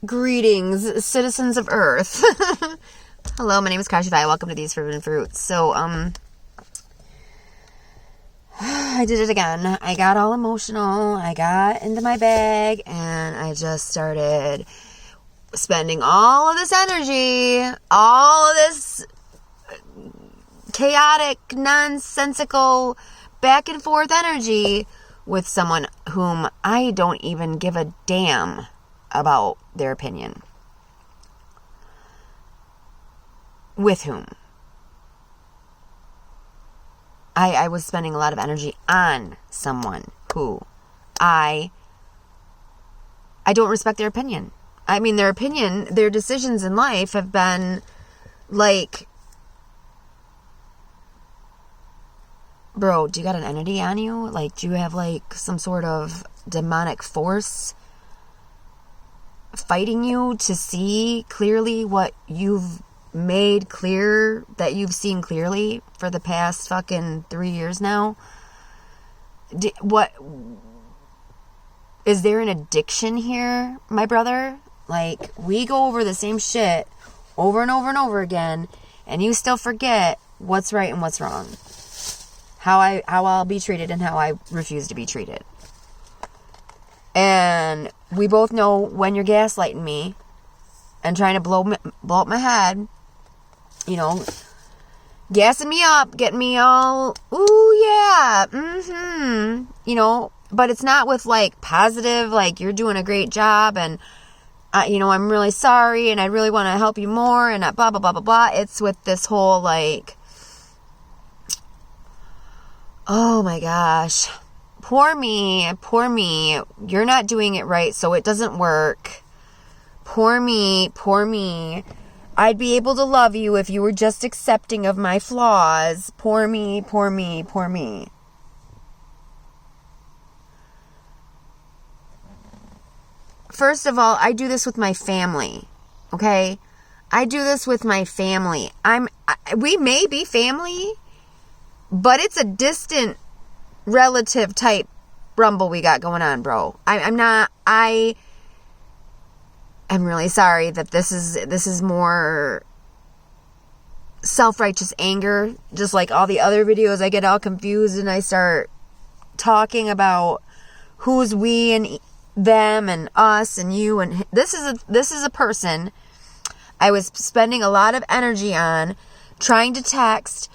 Greetings, citizens of Earth. Hello, my name is Kashi Vai. Welcome to These Forbidden Fruits. So, I did it again. I got all emotional. I got into my bag, and I just started spending all of this energy, all of this chaotic, nonsensical, back and forth energy with someone whom I don't even give a damn about their opinion. With whom? I was spending a lot of energy on someone who I don't respect their opinion. I mean, their opinion, their decisions in life have been like, bro, do you got an entity on you? Like, do you have like some sort of demonic force fighting you to see clearly what you've made clear that you've seen clearly for the past fucking 3 years now? What is there an addiction here, my brother? Like, we go over the same shit over and over and over again, and you still forget what's right and what's wrong, how I'll be treated and how I refuse to be treated. And we both know when you're gaslighting me and trying to blow up my head, you know, gassing me up, getting me all, ooh, yeah, you know, but it's not with, like, positive, like, you're doing a great job, and, you know, I'm really sorry, and I really want to help you more, and blah, blah, blah, blah, blah. It's with this whole, like, oh, my gosh, poor me, you're not doing it right, so it doesn't work. Poor me. I'd be able to love you if you were just accepting of my flaws. Poor me. First of all, I do this with my family, okay? I do this with my family. We may be family, but it's a distant relative type rumble we got going on, bro. I'm really sorry that this is more self-righteous anger. Just like all the other videos, I get all confused and I start talking about who's we and them and us and you, and this is a person I was spending a lot of energy on, trying to text,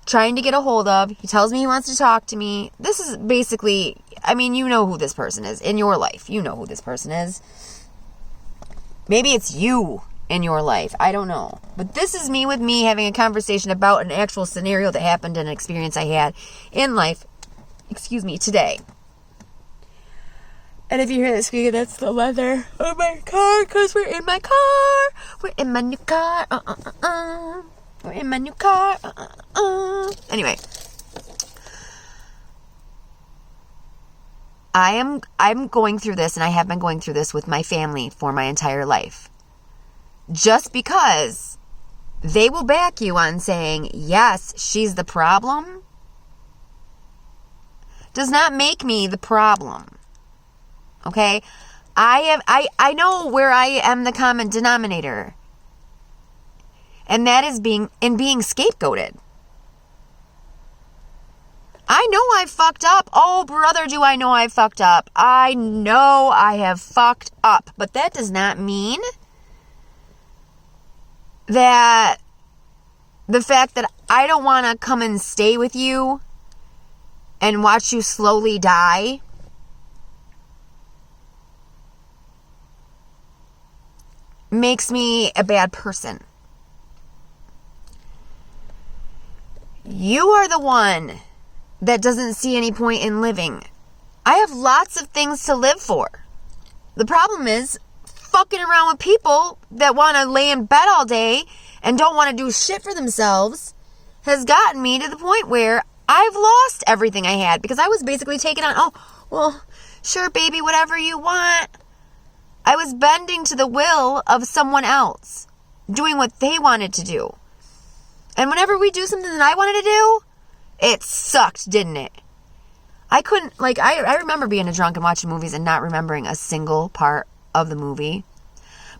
trying to get a hold of. He tells me he wants to talk to me. This is basically, I mean, you know who this person is in your life. You know who this person is. Maybe it's you in your life. I don't know. But this is me with me having a conversation about an actual scenario that happened, an experience I had in life, today. And if you hear that squeaking, that's the leather of my car, because we're in my car. We're in my new car. We're in my new car. Anyway. I'm going through this, and I have been going through this with my family for my entire life. Just because they will back you on saying, yes, she's the problem, does not make me the problem. Okay? I know where I am the common denominator. And that is being scapegoated. I know I fucked up. Oh, brother, do I know I fucked up. I know I have fucked up. But that does not mean that the fact that I don't want to come and stay with you and watch you slowly die makes me a bad person. You are the one that doesn't see any point in living. I have lots of things to live for. The problem is fucking around with people that want to lay in bed all day and don't want to do shit for themselves has gotten me to the point where I've lost everything I had, because I was basically taking on, oh, well, sure, baby, whatever you want. I was bending to the will of someone else, doing what they wanted to do. And whenever we do something that I wanted to do, it sucked, didn't it? I couldn't, like, I remember being a drunk and watching movies and not remembering a single part of the movie.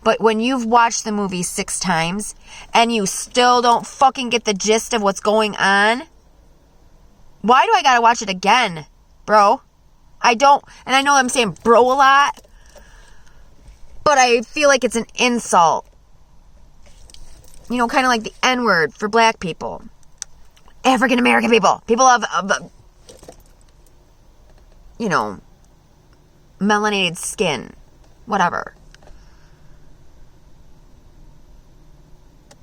But when you've watched the movie 6 times and you still don't fucking get the gist of what's going on, why do I gotta watch it again, bro? I don't, and I know I'm saying bro a lot, but I feel like it's an insult. You know, kind of like the N-word for black people. African American people. People of you know, melanated skin. Whatever.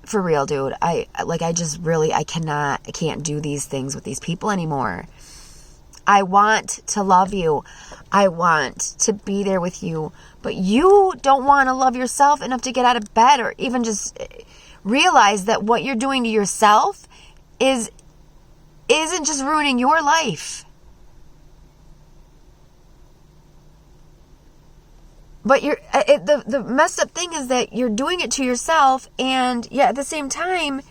For real, dude. I can't do these things with these people anymore. I want to love you. I want to be there with you. But you don't want to love yourself enough to get out of bed or even just realize that what you're doing to yourself isn't just ruining your life. But the messed up thing is that you're doing it to yourself, and at the same time,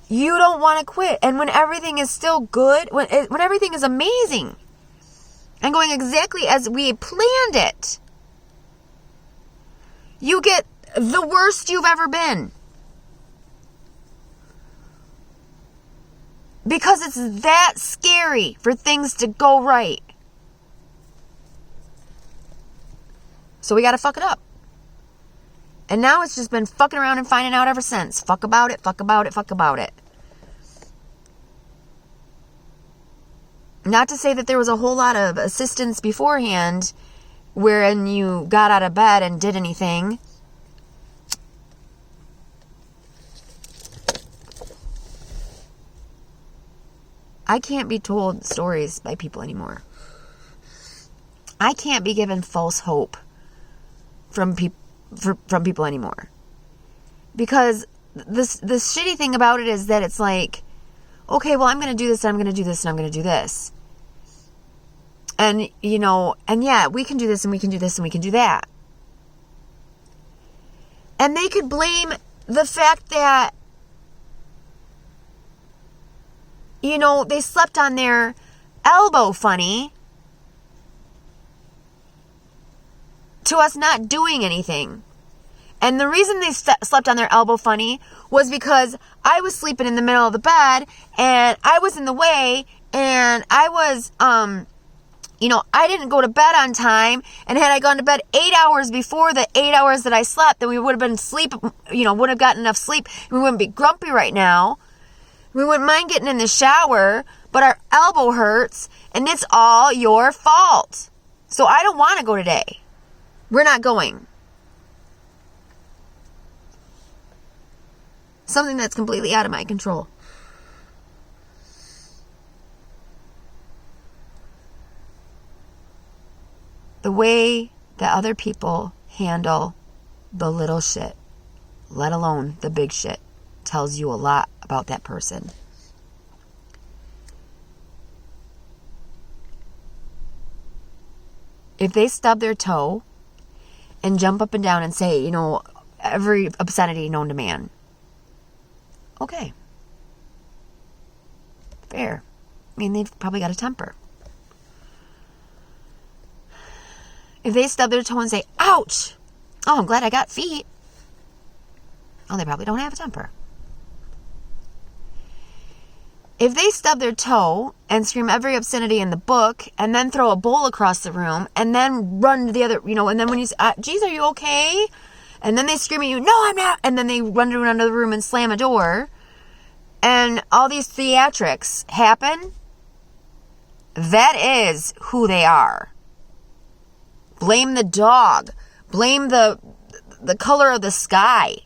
you don't want to quit. And when everything is still good, when everything is amazing and going exactly as we planned it, you get the worst you've ever been. Because it's that scary for things to go right. So we got to fuck it up. And now it's just been fucking around and finding out ever since. Fuck about it, fuck about it, fuck about it. Not to say that there was a whole lot of assistance beforehand wherein you got out of bed and did anything. I can't be told stories by people anymore. I can't be given false hope from people anymore. Because this shitty thing about it is that it's like, okay, well, I'm going to do this, and I'm going to do this, and I'm going to do this. And, you know, and yeah, we can do this, and we can do this, and we can do that. And they could blame the fact that, you know, they slept on their elbow funny to us not doing anything. And the reason they slept on their elbow funny was because I was sleeping in the middle of the bed and I was in the way, and I was, you know, I didn't go to bed on time, and had I gone to bed 8 hours before the 8 hours that I slept, then we would have been asleep, you know, wouldn't have gotten enough sleep. We wouldn't be grumpy right now. We wouldn't mind getting in the shower, but our elbow hurts, and it's all your fault. So I don't want to go today. We're not going. Something that's completely out of my control. The way that other people handle the little shit, let alone the big shit, tells you a lot about that person. If they stub their toe and jump up and down and say, you know, every obscenity known to man, okay. Fair. I mean, they've probably got a temper. If they stub their toe and say, ouch, oh, I'm glad I got feet, oh, they probably don't have a temper. If they stub their toe and scream every obscenity in the book and then throw a bowl across the room and then run to the other, you know, and then when you say, geez, are you okay? And then they scream at you, no, I'm not. And then they run to another room and slam a door. And all these theatrics happen. That is who they are. Blame the dog. Blame the color of the sky.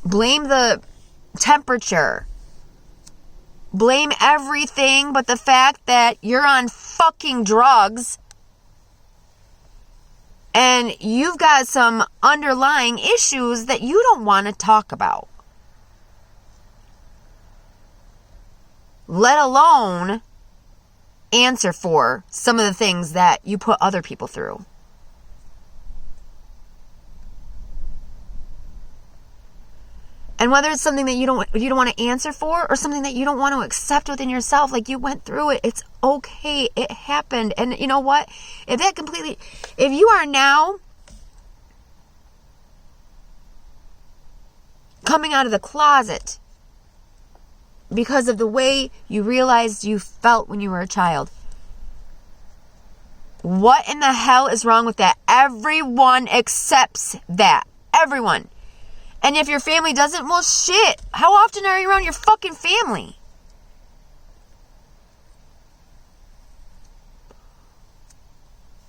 Blame the temperature. Blame everything but the fact that you're on fucking drugs and you've got some underlying issues that you don't want to talk about. Let alone answer for some of the things that you put other people through. And whether it's something that you don't want to answer for or something that you don't want to accept within yourself, like you went through it, it's okay. It happened. And you know what? If you are now coming out of the closet because of the way you realized you felt when you were a child. What in the hell is wrong with that? Everyone accepts that. Everyone. And if your family doesn't, well, shit. How often are you around your fucking family?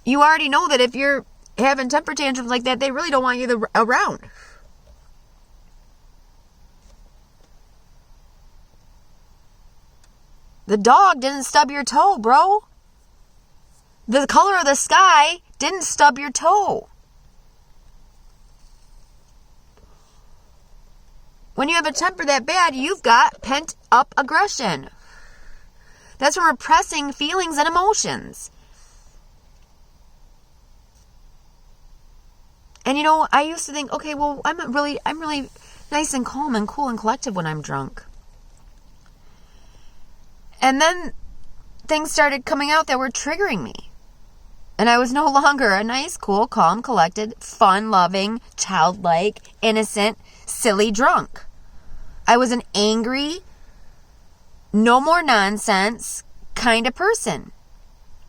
You already know that if you're having temper tantrums like that, they really don't want you around. The dog didn't stub your toe, bro. The color of the sky didn't stub your toe. When you have a temper that bad, you've got pent up aggression. That's from repressing feelings and emotions. And you know, I used to think, okay, well, I'm really nice and calm and cool and collected when I'm drunk. And then things started coming out that were triggering me. And I was no longer a nice, cool, calm, collected, fun-loving, childlike, innocent, silly drunk. I was an angry, no more nonsense kind of person.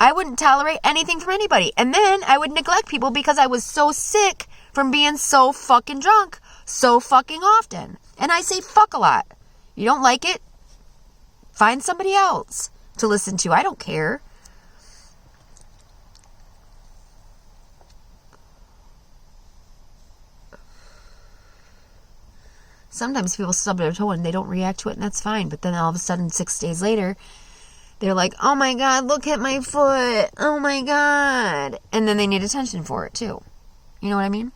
I wouldn't tolerate anything from anybody. And then I would neglect people because I was so sick from being so fucking drunk so fucking often. And I say fuck a lot. You don't like it? Find somebody else to listen to. I don't care. Sometimes people stub their toe and they don't react to it, and that's fine. But then all of a sudden, 6 days later, they're like, oh my God, look at my foot. Oh my God. And then they need attention for it too. You know what I mean?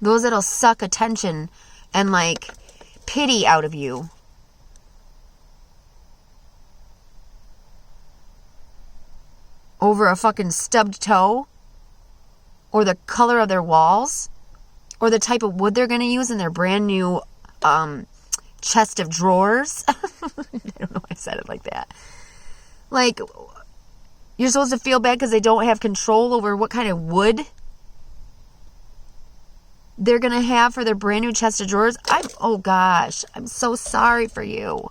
Those that'll suck attention and like pity out of you. Over a fucking stubbed toe. Or the color of their walls. Or the type of wood they're going to use in their brand new chest of drawers. I don't know why I said it like that. Like, you're supposed to feel bad because they don't have control over what kind of wood they're going to have for their brand new chest of drawers. Oh gosh, I'm so sorry for you.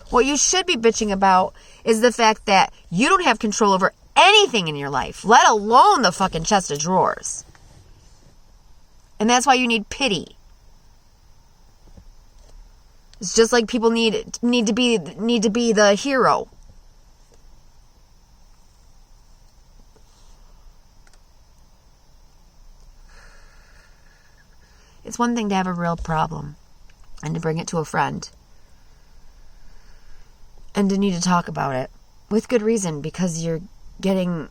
What you should be bitching about is the fact that you don't have control over anything in your life, let alone the fucking chest of drawers. And that's why you need pity. It's just like people need to be the hero. It's one thing to have a real problem and to bring it to a friend and to need to talk about it with good reason, because you're getting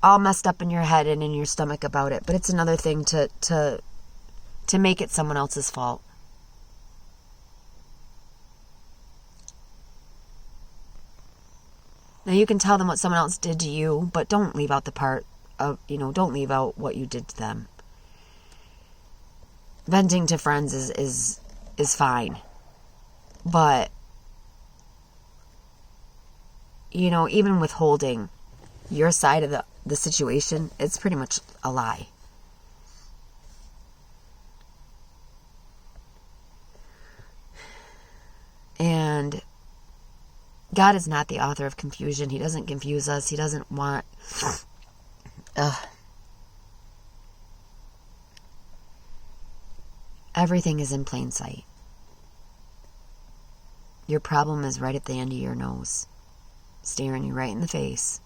all messed up in your head and in your stomach about it. But it's another thing to make it someone else's fault. Now you can tell them what someone else did to you, but don't leave out the part of, don't leave out what you did to them. Venting to friends is fine. But, even withholding your side of the situation, it's pretty much a lie. And God is not the author of confusion. He doesn't confuse us. He doesn't want... Everything is in plain sight. Your problem is right at the end of your nose, staring you right in the face.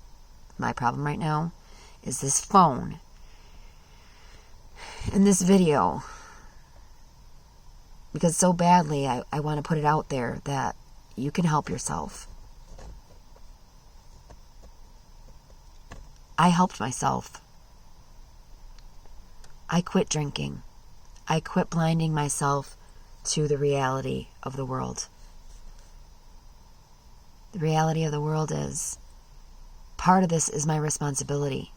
My problem right now is this phone and this video. Because so badly I want to put it out there that you can help yourself. I helped myself. I quit drinking. I quit blinding myself to the reality of the world. The reality of the world is, part of this is my responsibility.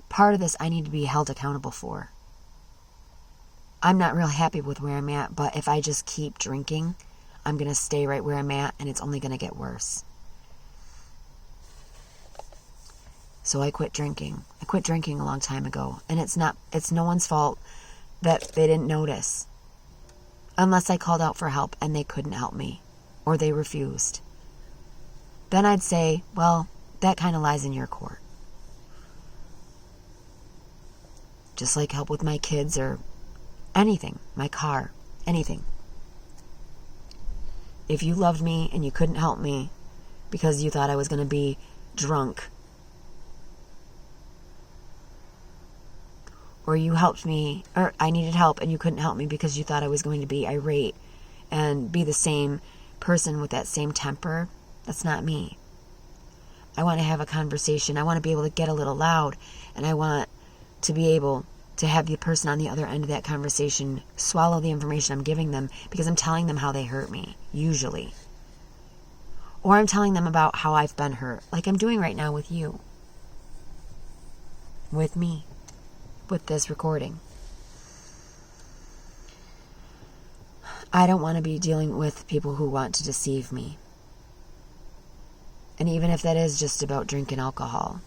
Part of this I need to be held accountable for. I'm not real happy with where I'm at, but if I just keep drinking, I'm going to stay right where I'm at, and it's only going to get worse. So I quit drinking. I quit drinking a long time ago. And it's no one's fault that they didn't notice. Unless I called out for help and they couldn't help me. Or they refused. Then I'd say, well, that kind of lies in your court. Just like help with my kids or anything, my car, anything. If you loved me and you couldn't help me because you thought I was going to be drunk, or you helped me, or I needed help and you couldn't help me because you thought I was going to be irate and be the same person with that same temper, that's not me. I want to have a conversation. I want to be able to get a little loud, and I want to be able to have the person on the other end of that conversation swallow the information I'm giving them, because I'm telling them how they hurt me, usually. Or I'm telling them about how I've been hurt, like I'm doing right now with you. With me. With this recording. I don't want to be dealing with people who want to deceive me. And even if that is just about drinking alcohol.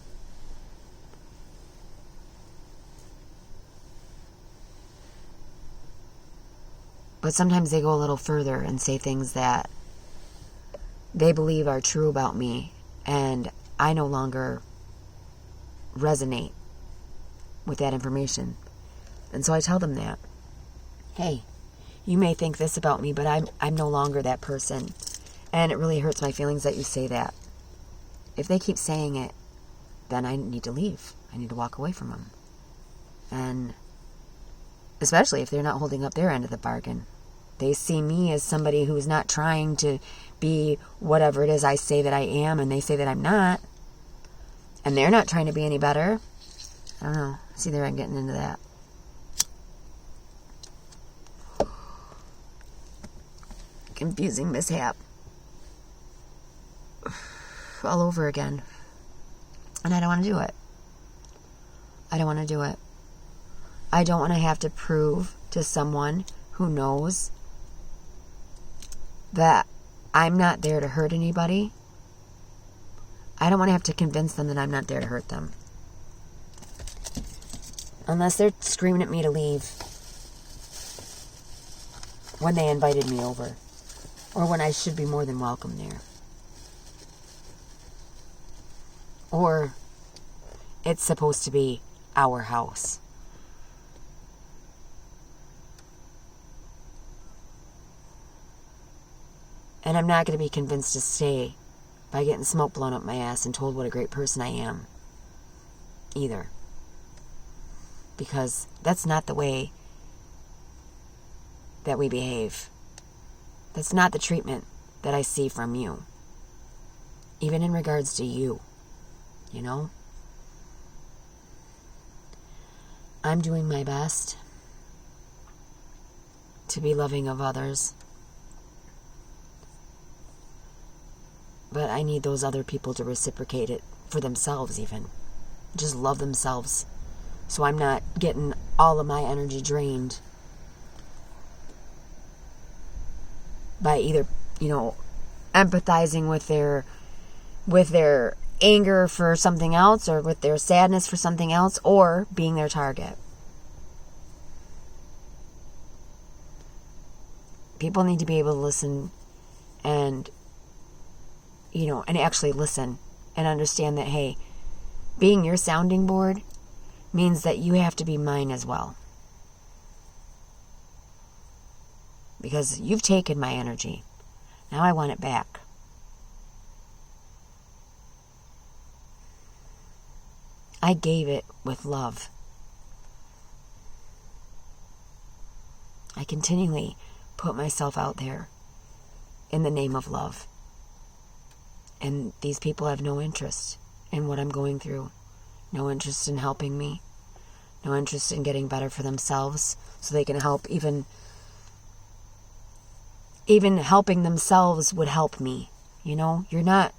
But sometimes they go a little further and say things that they believe are true about me, and I no longer resonate with that information. And so I tell them that, hey, you may think this about me, but I'm no longer that person. And it really hurts my feelings that you say that. If they keep saying it, then I need to leave. I need to walk away from them. And especially if they're not holding up their end of the bargain. They see me as somebody who's not trying to be whatever it is I say that I am, and they say that I'm not. And they're not trying to be any better. I don't know. See, there I'm getting into that. Confusing mishap. All over again. And I don't want to do it. I don't want to do it. I don't want to have to prove to someone who knows that I'm not there to hurt anybody. I don't want to have to convince them that I'm not there to hurt them. Unless they're screaming at me to leave when they invited me over. Or when I should be more than welcome there. Or it's supposed to be our house. And I'm not going to be convinced to stay by getting smoke blown up my ass and told what a great person I am. Either. Because that's not the way that we behave. That's not the treatment that I see from you. Even in regards to you. You know? I'm doing my best to be loving of others. But I need those other people to reciprocate it for themselves even. Just love themselves. So I'm not getting all of my energy drained by either, empathizing with their anger for something else, or with their sadness for something else, or being their target. People need to be able to listen and actually listen and understand that, hey, being your sounding board means that you have to be mine as well. Because you've taken my energy. Now I want it back. I gave it with love. I continually put myself out there in the name of love. And these people have no interest in what I'm going through. No interest in helping me. No interest in getting better for themselves so they can help. Even helping themselves would help me. You're not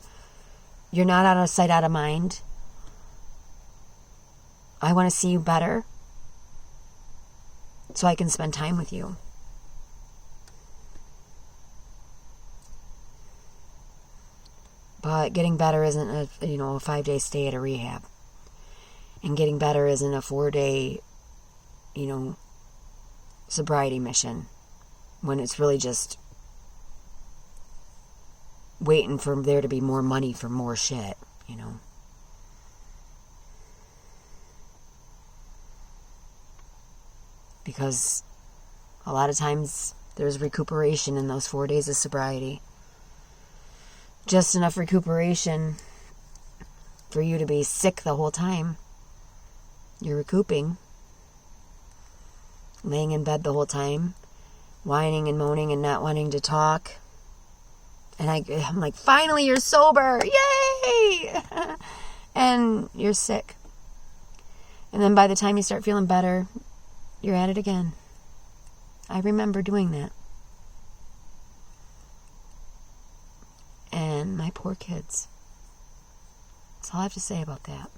out of sight, out of mind. I want to see you better so I can spend time with you. But getting better isn't a 5-day stay at a rehab. And getting better isn't a 4-day, sobriety mission. When it's really just waiting for there to be more money for more shit, Because a lot of times there's recuperation in those 4 days of sobriety. Just enough recuperation for you to be sick the whole time. You're recouping. Laying in bed the whole time. Whining and moaning and not wanting to talk. And I'm like, finally you're sober. Yay! And you're sick. And then by the time you start feeling better, you're at it again. I remember doing that. And my poor kids. That's all I have to say about that.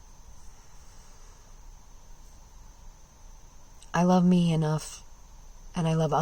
I love me enough, and I love